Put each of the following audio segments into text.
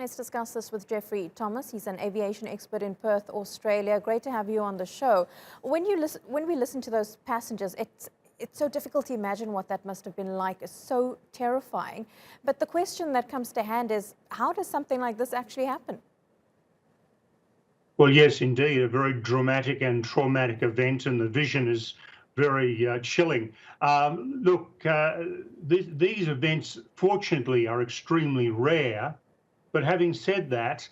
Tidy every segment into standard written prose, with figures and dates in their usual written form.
Let's discuss this with Geoffrey Thomas. He's an aviation expert in Perth, Australia. Great to have you on the show. When we listen to those passengers, it's so difficult to imagine what that must have been like. It's so terrifying. But the question that comes to hand is, how does something like this actually happen? Well, yes, indeed, a very dramatic and traumatic event, and the vision is very chilling. These events, fortunately, are extremely rare. But having said that,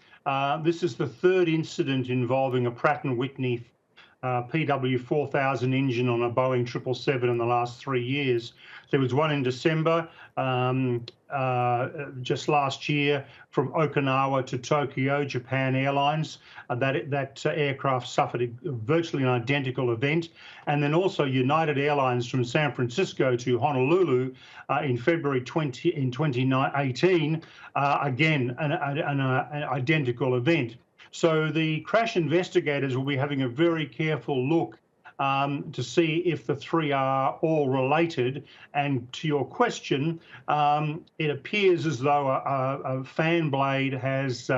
this is the third incident involving a Pratt & Whitney PW4000 engine on a Boeing 777 in the last 3 years. There was one in December just last year from Okinawa to Tokyo, Japan Airlines. That aircraft suffered virtually an identical event. And then also United Airlines from San Francisco to Honolulu in February 2018, again, an identical event. So the crash investigators will be having a very careful look to see if the three are all related. And to your question, it appears as though a fan blade has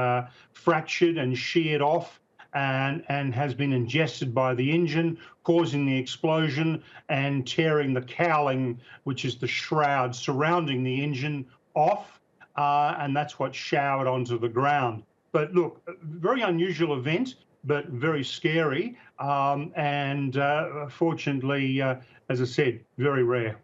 fractured and sheared off and has been ingested by the engine, causing the explosion and tearing the cowling, which is the shroud surrounding the engine, off. And that's what showered onto the ground. But look, very unusual event, but very scary, and fortunately, as I said, very rare.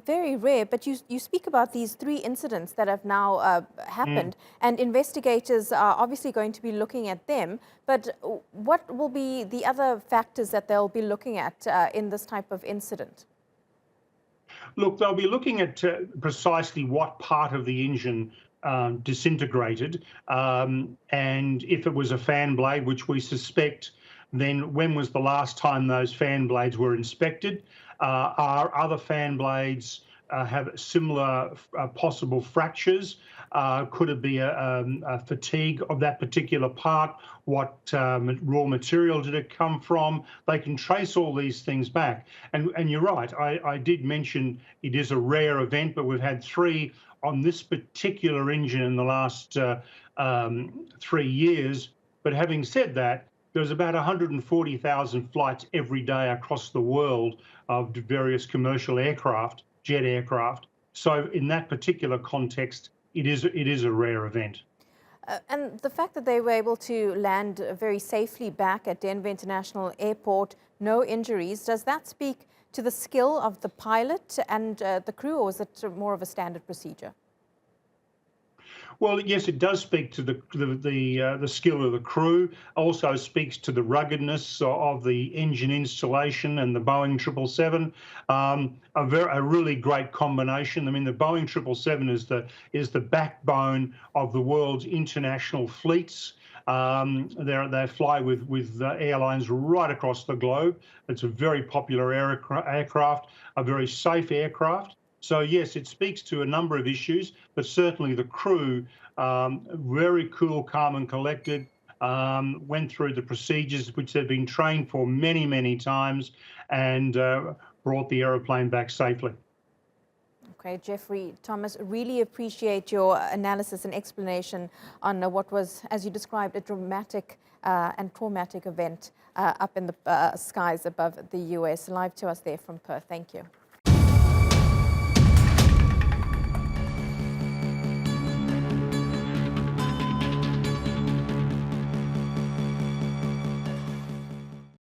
Very rare, but you speak about these three incidents that have now happened, and investigators are obviously going to be looking at them, but what will be the other factors that they'll be looking at in this type of incident? Look, they'll be looking at precisely what part of the engine disintegrated, and if it was a fan blade, which we suspect, then when was the last time those fan blades were inspected? Are other fan blades have similar possible fractures? Could it be a fatigue of that particular part? What raw material did it come from? They can trace all these things back. And you're right, I did mention it is a rare event, but we've had three on this particular engine in the last 3 years. But having said that, there's about 140,000 flights every day across the world of various commercial aircraft, jet aircraft. So in that particular context, it is a rare event. And the fact that they were able to land very safely back at Denver International Airport, no injuries, does that speak to the skill of the pilot and the crew, or is it more of a standard procedure? Well, yes, it does speak to the skill of the crew. Also speaks to the ruggedness of the engine installation and the Boeing 777. A really great combination. I mean, the Boeing 777 is the backbone of the world's international fleets. They fly with airlines right across the globe. It's a very popular aircraft, a very safe aircraft. So yes, it speaks to a number of issues, but certainly the crew, very cool, calm and collected, went through the procedures which they've been trained for many, many times, and brought the aeroplane back safely. Okay, Geoffrey Thomas, really appreciate your analysis and explanation on what was, as you described, a dramatic and traumatic event up in the skies above the US. Live to us there from Perth. Thank you.